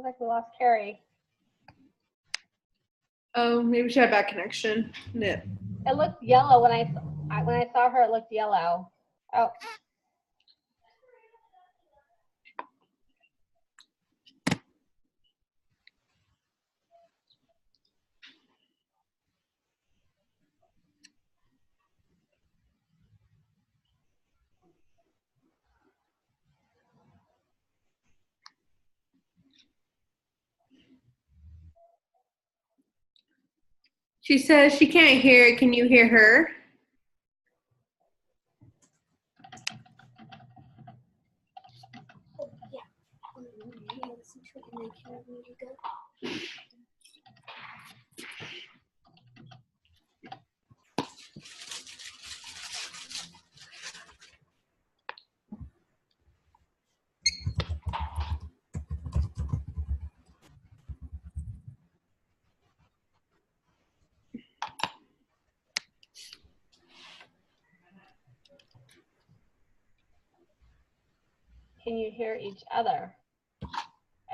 Looks like we lost Carrie. Oh, maybe she had bad connection. It looked yellow when I saw her. It looked yellow. Oh. She says she can't hear it. Can you hear her? Oh, yeah. Listen to it and then can you go? Can you hear each other?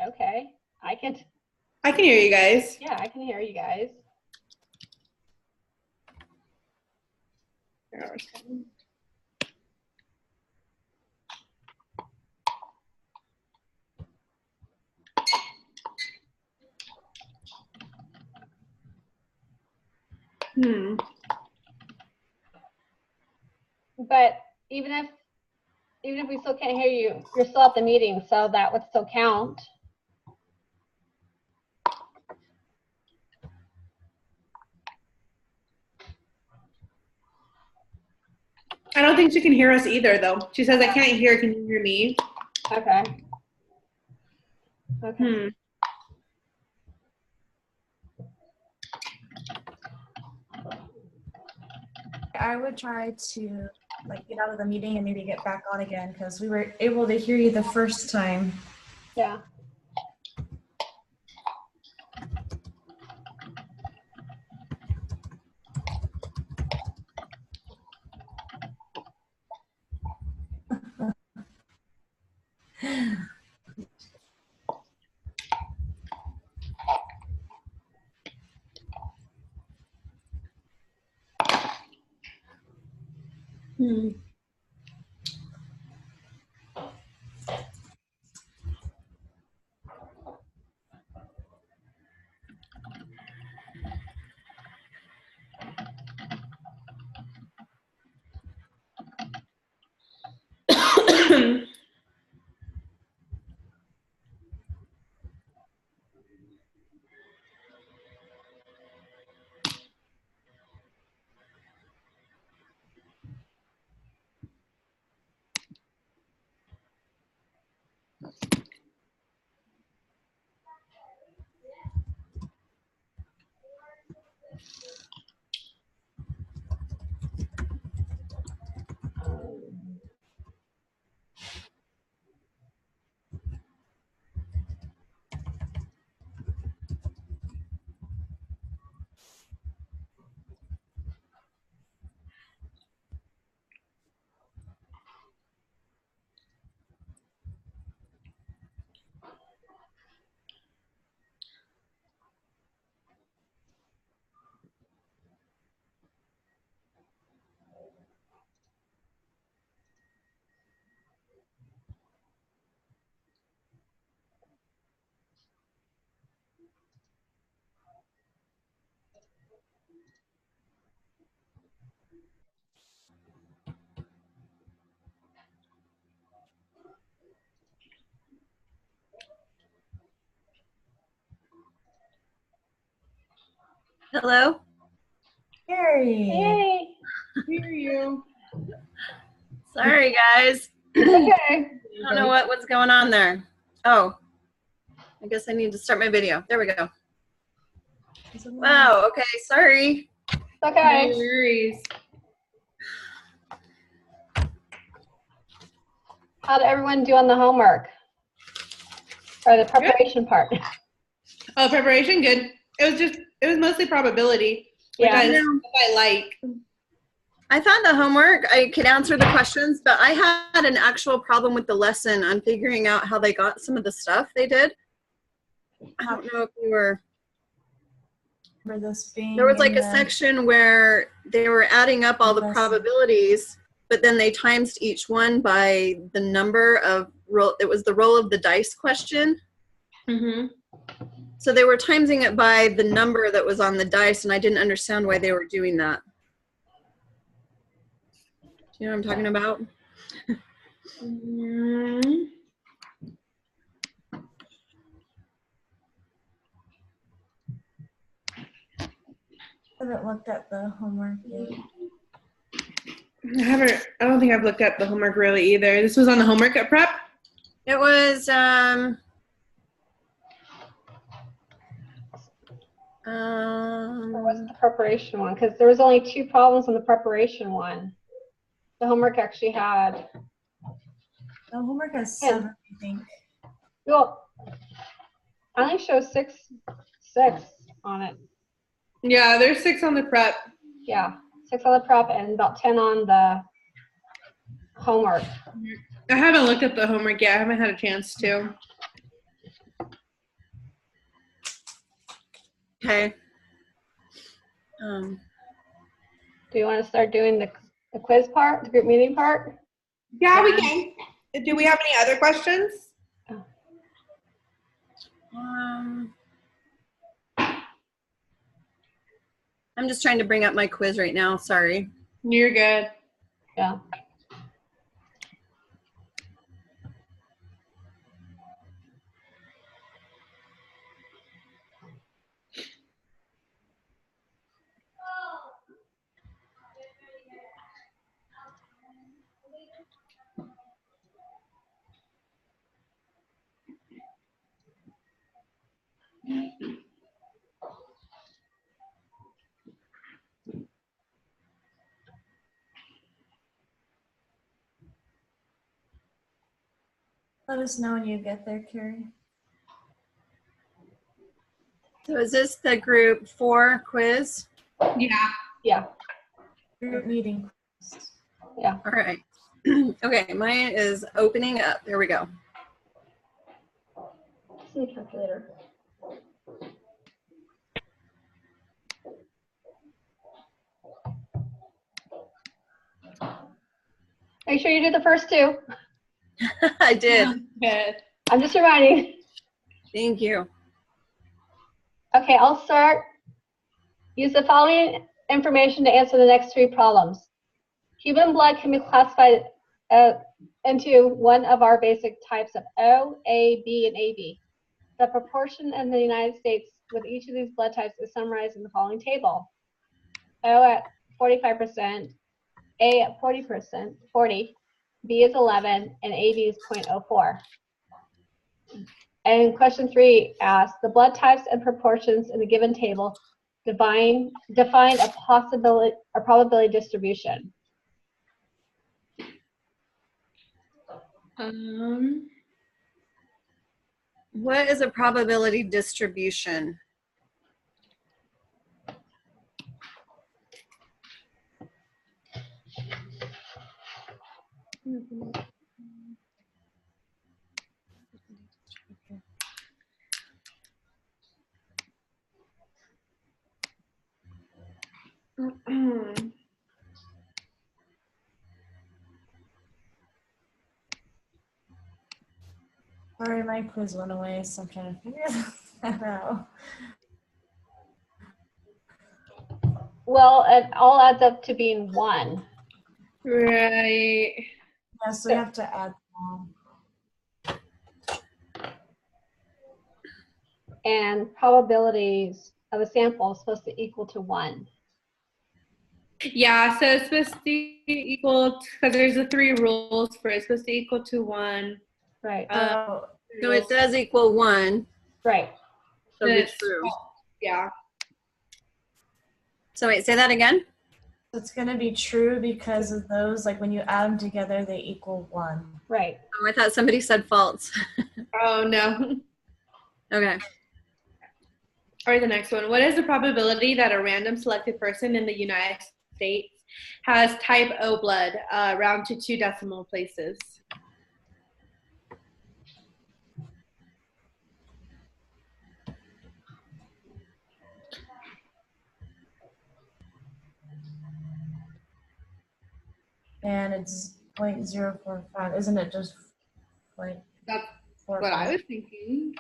Okay. I can hear you guys. Yeah, I can hear you guys. But even if we still can't hear you, you're still at the meeting, so that would still count. I don't think she can hear us either, though. She says, I can't hear. Can you hear me? Okay. Okay. I would try to get out of the meeting and maybe get back on again because we were able to hear you the first time. Yeah. Hello? Carrie. Hey. Hear you. Sorry, guys. Okay. I don't know what's going on there. Oh, I guess I need to start my video. There we go. Wow, okay, sorry. Okay. No worries. How did everyone do on the homework? Or the preparation part? Oh, preparation, good. It was mostly probability, which I like. I found the homework. I could answer the questions, but I had an actual problem with the lesson on figuring out how they got some of the stuff they did. I don't know if you were. For this being There was like in a the- section where they were adding up all the Yes. probabilities, but then they times each one by the number of roll. It was the roll of the dice question. Mm-hmm. So they were timesing it by the number that was on the dice, and I didn't understand why they were doing that. Do you know what I'm talking about? I haven't looked at the homework yet. I don't think I've looked at the homework really either. This was on the homework at prep? It was Or was it the preparation one? Because there was only 2 problems on the preparation one. The homework actually had, The homework has Yeah. 7, I think. well, I only show six on it. Yeah, there's 6 on the prep. Yeah, 6 on the prep and about 10 on the homework. I haven't looked at the homework yet. I haven't had a chance to. okay. Do you want to start doing the quiz part, the group meeting part? Yeah, we can. Do we have any other questions? I'm just trying to bring up my quiz right now. Sorry. You're good. Yeah. Let us know when you get there, Carrie. So is this the group 4 quiz? Yeah. Yeah. Group meeting. Yeah. All right. Okay, mine is opening up. There we go. See the calculator. Are you sure you did the first 2? I did. Good. I'm just reminding. Thank you. Okay, I'll start. Use the following information to answer the next 3 problems. Human blood can be classified into one of our basic types of O, A, B, and AB. The proportion in the United States with each of these blood types is summarized in the following table. O at 45%, A at 40%, 40, B is 11, and AB is 0.04. And question 3 asks, the blood types and proportions in the given table define a probability distribution. What is a probability distribution? Sorry, my quiz went away, so I'm trying to figure that out. Well, it all adds up to being 1. Right. Yeah, so we have to add And probabilities of a sample is supposed to equal to 1. Yeah, so it's supposed to equal, because there's the 3 rules for it. It's supposed to equal to 1. Right. So it does equal 1. Right. So Then it's it's true. Yeah. So wait, say that again. It's going to be true because of those, like when you add them together, they equal 1. Right. Oh, I thought somebody said false. Oh, no. Okay. All right, the next one. What is the probability that a random selected person in the United States has type O blood, round to 2 decimal places? and it's 0.045. Isn't it just That's 0.45? what I was thinking.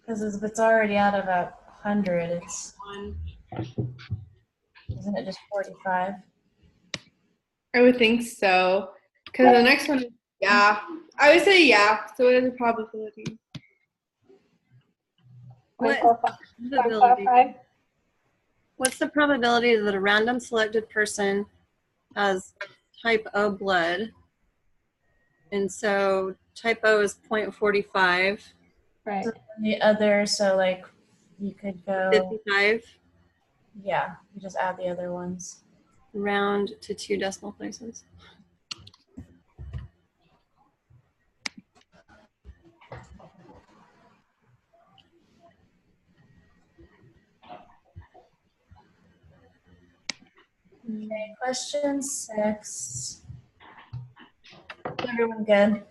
Because if it's already out of 100, it's One. isn't it just 45? I would think so. Because the next one is, yeah. I would say yeah. So what is the probability? What 0.45. What's the probability that a random selected person has type O blood? And so type O is 0.45, Right. So the other, so like you could go, 55, yeah, you just add the other ones. round to 2 decimal places. Okay, question 6. Everyone good?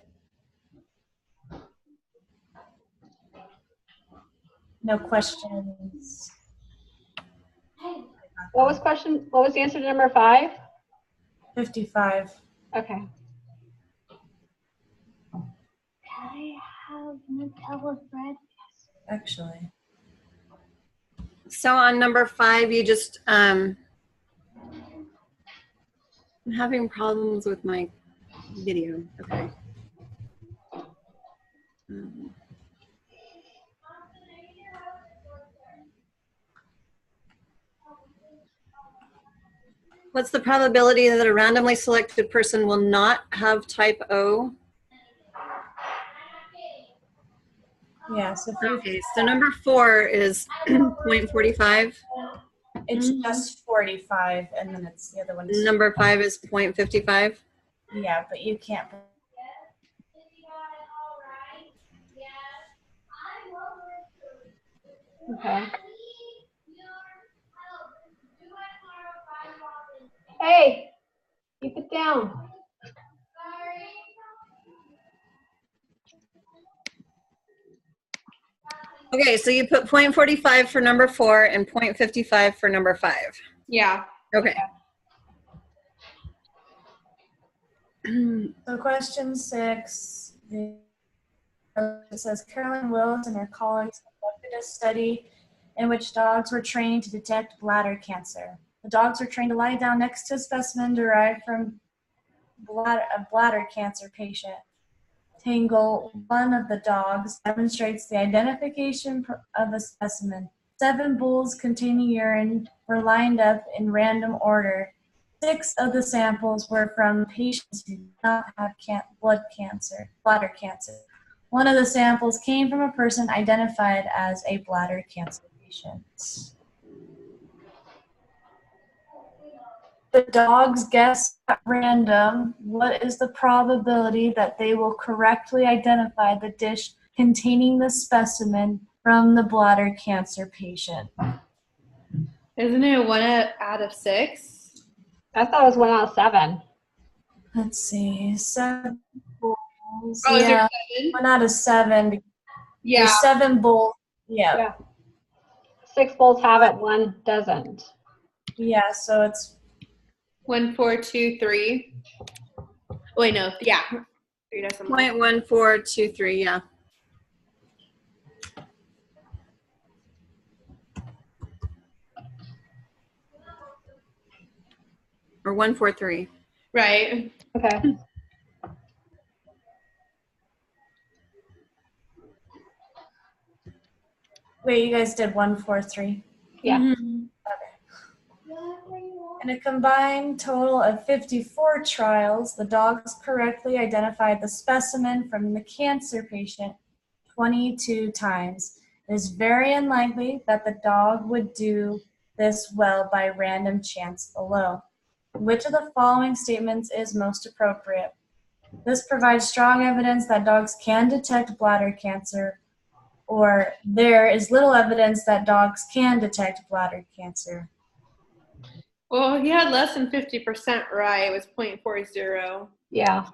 No questions. What was the answer to number 5? 55. Okay. Can I have Nutella bread? Actually. So on number 5, you just, I'm having problems with my video. Okay. What's the probability that a randomly selected person will not have type O? Yeah, so if you, Okay, so number 4 is 0.45. it's just 45, and then it's the other one's, Number 5 is 0.55. yeah, but you can't. Okay. Hey, keep it down. Okay, so you put 0.45 for number 4 and 0.55 for number 5. Yeah. Okay. So question 6, it says Carolyn Wills and her colleagues conducted a study in which dogs were trained to detect bladder cancer. The dogs were trained to lie down next to a specimen derived from a bladder cancer patient. Tangle 1 of the dogs demonstrates the identification of a specimen. 7 bowls containing urine were lined up in random order. 6 of the samples were from patients who did not have bladder cancer. 1 of the samples came from a person identified as a bladder cancer patient. The dogs guess at random what is the probability that they will correctly identify the dish containing the specimen from the bladder cancer patient. Isn't it 1 out of 6? I thought it was 1 out of 7. Let's see, 7 bowls. Oh, is there Yeah, 7? 1 out of 7. Yeah. There's 7 bowls. Yeah. Yeah. 6 bowls have it, 1 doesn't. Yeah, so it's 1, 4, 2, 3. Wait, no. Yeah. 3 decimal. 0.1423, yeah. Or 143. Right. Okay. wait, you guys did 1, 4, 3. Yeah. Mhm. In a combined total of 54 trials, the dogs correctly identified the specimen from the cancer patient 22 times. It is very unlikely that the dog would do this well by random chance alone. Which of the following statements is most appropriate? This provides strong evidence that dogs can detect bladder cancer, or there is little evidence that dogs can detect bladder cancer. Well, he had less than 50% right. It was 0.40. Yeah.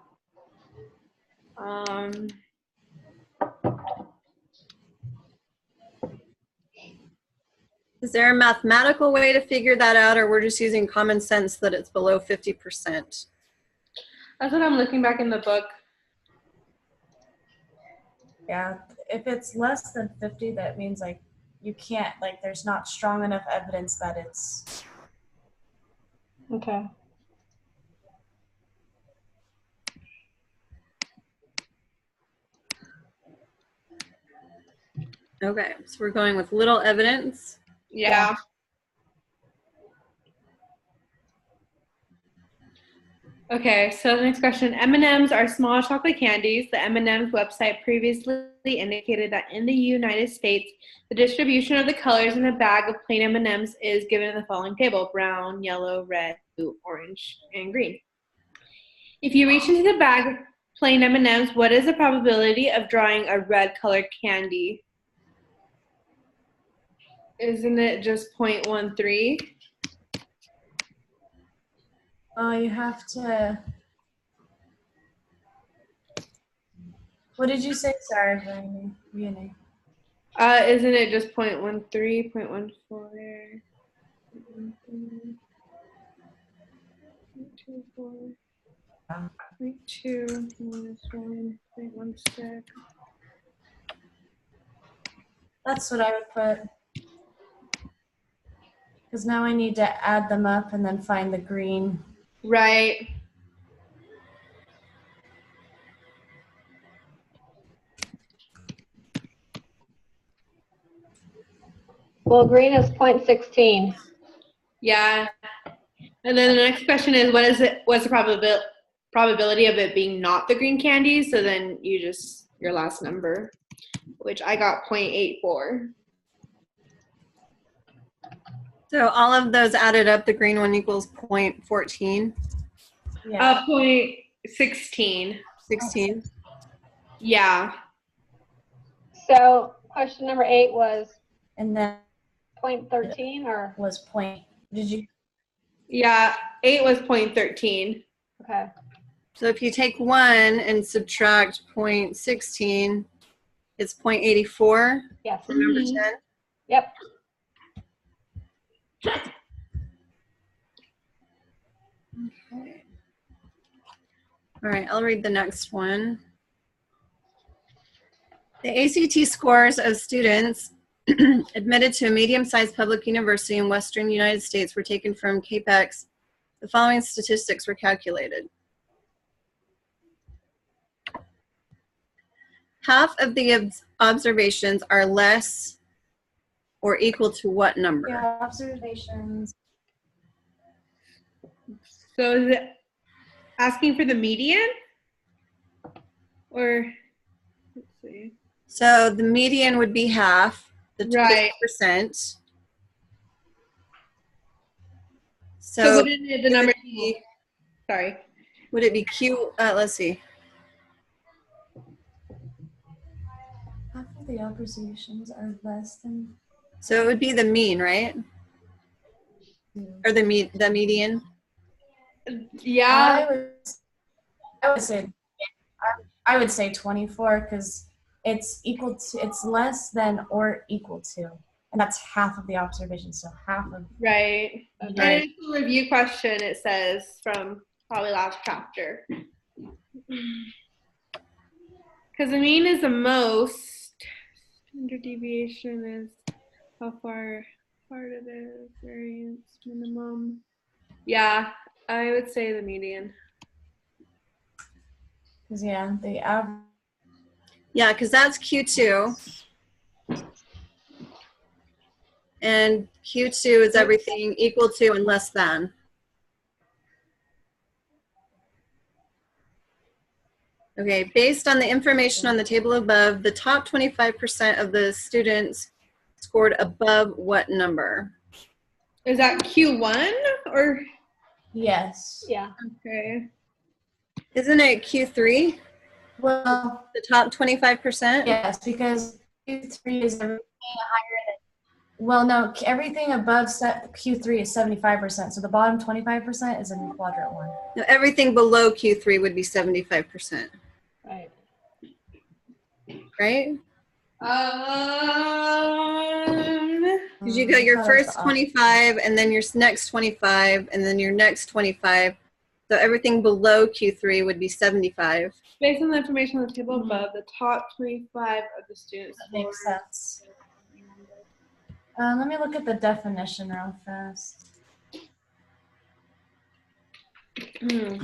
Is there a mathematical way to figure that out, or we're just using common sense that it's below 50%? That's what I'm looking back in the book. Yeah, if it's less than 50, that means like you can't, like there's not strong enough evidence that it's. Okay. Okay, so we're going with little evidence. Yeah. Okay, so the next question. M&Ms are small chocolate candies. The M&Ms website previously indicated that in the United States, the distribution of the colors in a bag of plain M&Ms is given in the following table: brown, yellow, red, blue, orange, and green. If you reach into the bag of plain M&Ms, what is the probability of drawing a red colored candy? Isn't it just 0.13? Oh, you have to. What did you say? Sorry, Vianney. Isn't it just 0.13, 0.14? 0.2 minus 1, 0.16. That's what I would put. Because now I need to add them up and then find the green. Right. Well, green is 0.16. Yeah. And then the next question is, what's the probability of it being not the green candy? So then you just, your last number, which I got 0.84. So all of those added up, the green one equals 0.14, Yeah. 0.16. 16. Yeah. So question number 8 was And then 0.13 or? was point. Did you? Yeah, 8 was 0.13. Okay. So if you take 1 and subtract 0.16, it's 0.84 Yes. for number Mhm. 10. Yep. Okay. All right, I'll read the next one. The ACT scores of students admitted to a medium-sized public university in Western United States were taken from CAPEX. The following statistics were calculated. Half of the observations are less or equal to what number? Yeah, observations. So is it asking for the median? Or, let's see. So the median would be half, the Right. 50%. So So wouldn't it, the number, sorry. would it be Q? Let's see. Half of the observations are less than. So it would be the mean, right? Or the median? Yeah. I would say 24 because it's equal to, it's less than or equal to, and that's half of the observation. So half of. Right. And Right. it's a review question, it says, from probably last chapter. Because the mean is the most. Standard deviation is how far apart it is. Variance minimum. Yeah, I would say the median. Because yeah, the average. Yeah, because that's Q2. And Q2 is everything equal to and less than. Okay, based on the information on the table above, the top 25% of the students scored above what number? Is that Q1 or? Yes. Yeah. Okay. Isn't it Q3? Well, The top 25%? yes, because Q3 is everything higher than. Well, no, everything above Q3 is 75%. So the bottom 25% is in quadrant 1. No, everything below Q3 would be 75%, Right. right? Because Because you got your Oh, first that's odd. 25 and then your next 25 and then your next 25. So everything below Q3 would be 75. Based on the information on the table above, the top 25 of the students. That makes sense. Let me look at the definition real fast. Hmm.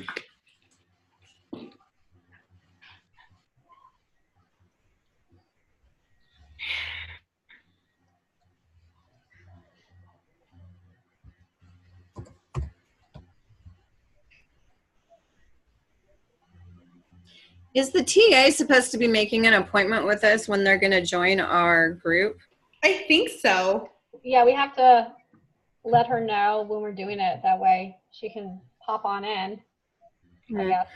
Is the TA supposed to be making an appointment with us when they're going to join our group? I think so. Yeah, we have to let her know when we're doing it. That way she can pop on in, I Hmm. guess.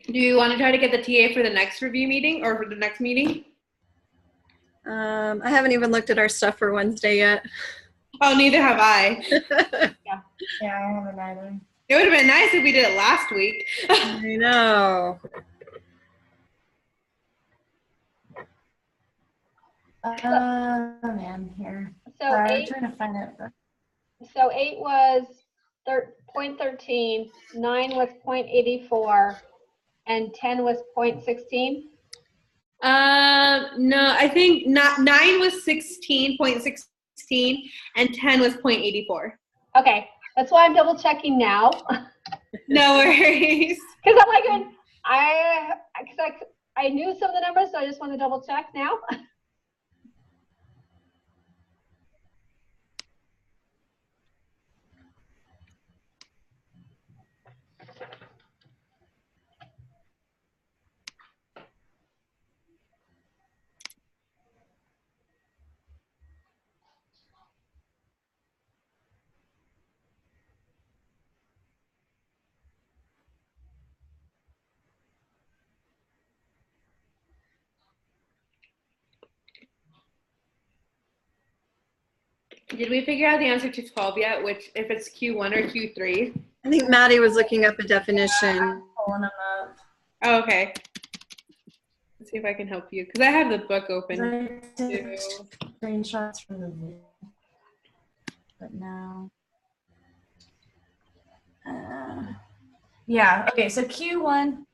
Do you want to try to get the TA for the next review meeting or for the next meeting? I haven't even looked at our stuff for Wednesday yet. Oh, neither have I. Yeah, I haven't either. It would have been nice if we did it last week. I know. Oh man, here. So Sorry, I'm 8, trying to find it. so 8 was 0.13, 9 was 0.84, and 10 was 0.16. No, I think 9 was 16.16 and 10 was 0.84. Okay, that's why I'm double checking now. No worries. Because I'm like, I knew some of the numbers, so I just want to double check now. Did we figure out the answer to 12 yet? Which, if it's Q1 or Q3? I think Maddie was looking up a definition. Pulling them up. Oh, okay. Let's see if I can help you because I have the book open. I took too. screenshots from the video, but now. Yeah, okay, so Q1,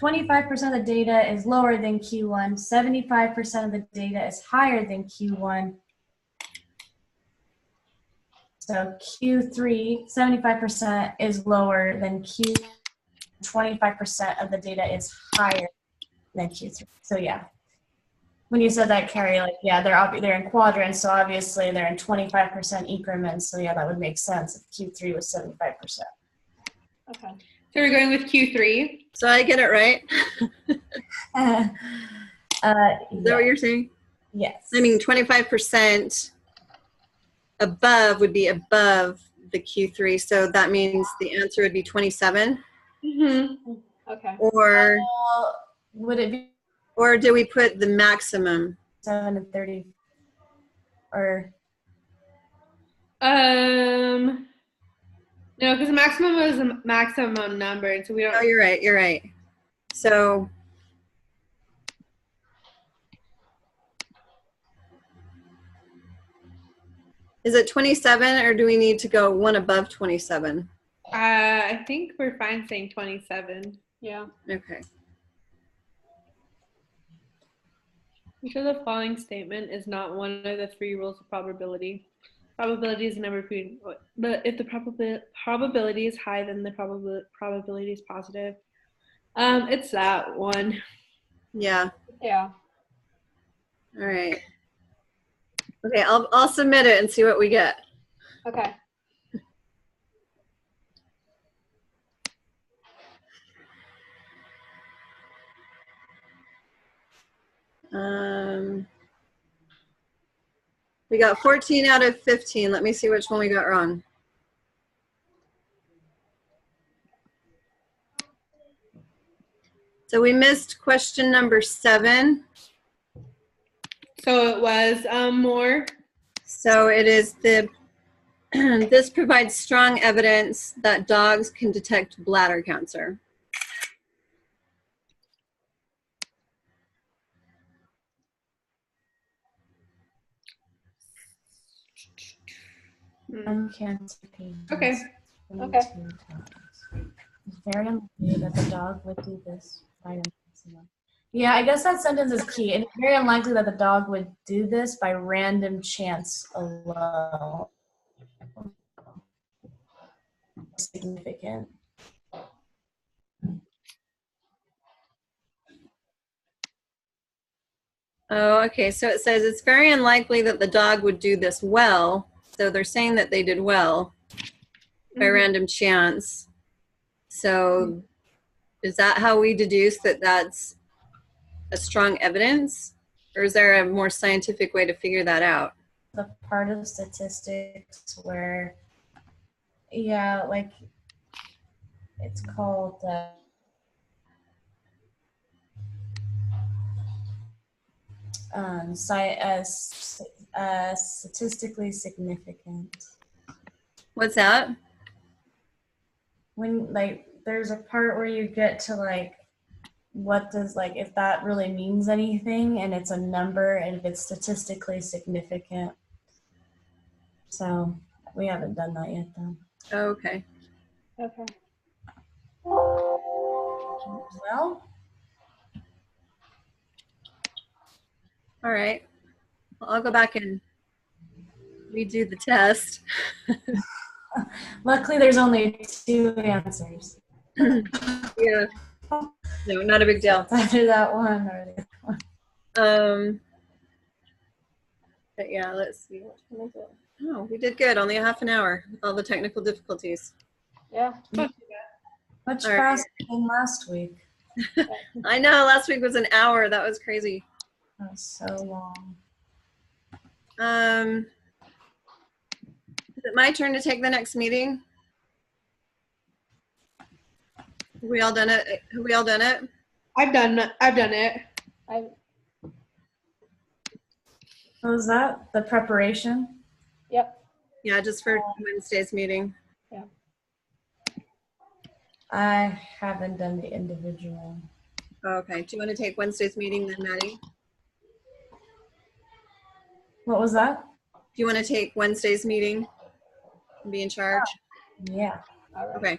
25% of the data is lower than Q1, 75% of the data is higher than Q1. So Q3, 75% is lower than Q, 25% of the data is higher than Q3. So yeah, when you said that, Carrie, like, yeah, they're in quadrants, so obviously they're in 25% increments. So yeah, that would make sense if Q3 was 75%. Okay. So we're going with Q3. So I get it right? Is that what you're saying? Yes. I mean, 25% above would be above the Q3. So that means the answer would be 27. Mm-hmm. Okay. Or Would it be or do we put the maximum? 7 and 30? Or No, because the maximum is a maximum number, and so we Oh, don't. you're right. You're right. So is it 27 or do we need to go one above 27? I think we're fine saying 27. Yeah. Okay. Which of the following statement is not one of the 3 rules of probability? Probability is a number between, but if the probability is high, then the probability is positive. It's that one. Yeah. Yeah. All right. Okay, I'll submit it and see what we get. Okay. We got 14 out of 15. Let me see which one we got wrong. So we missed question number 7. So it was more. So it is the this provides strong evidence that dogs can detect bladder cancer. Cancer patients. Okay. Okay. It's very unlikely that the dog would do this by random. Yeah, I guess that sentence is key. It's very unlikely that the dog would do this by random chance alone. Significant. Oh, okay. So it says it's very unlikely that the dog would do this well. So they're saying that they did well by random chance. So is that how we deduce that that's a strong evidence? Or is there a more scientific way to figure that out? The part of statistics where, yeah, like it's called statistically significant. What's that? When like there's a part where you get to like what does like if that really means anything and it's a number and if it's statistically significant. So we haven't done that yet though. Oh, okay. Okay. Well, All right. Well, I'll go back and redo the test. luckily there's only 2 answers. Yeah. No, not a big deal. It's either that one or the other one. But yeah, let's see. What time is it? Oh, we did good. Only a half an hour with all the technical difficulties. Yeah. Much All right. faster than last week. I know. Last week was an hour. That was crazy. That was so long. Is it my turn to take the next meeting? Have we all done it? Have we all done it? I've done it. What was that? The preparation? Yep. Yeah, just for Wednesday's meeting. I haven't done the individual. Okay. Do you want to take Wednesday's meeting then, Maddie? What was that? Do you want to take Wednesday's meeting and be in charge? Yeah. All right. Okay.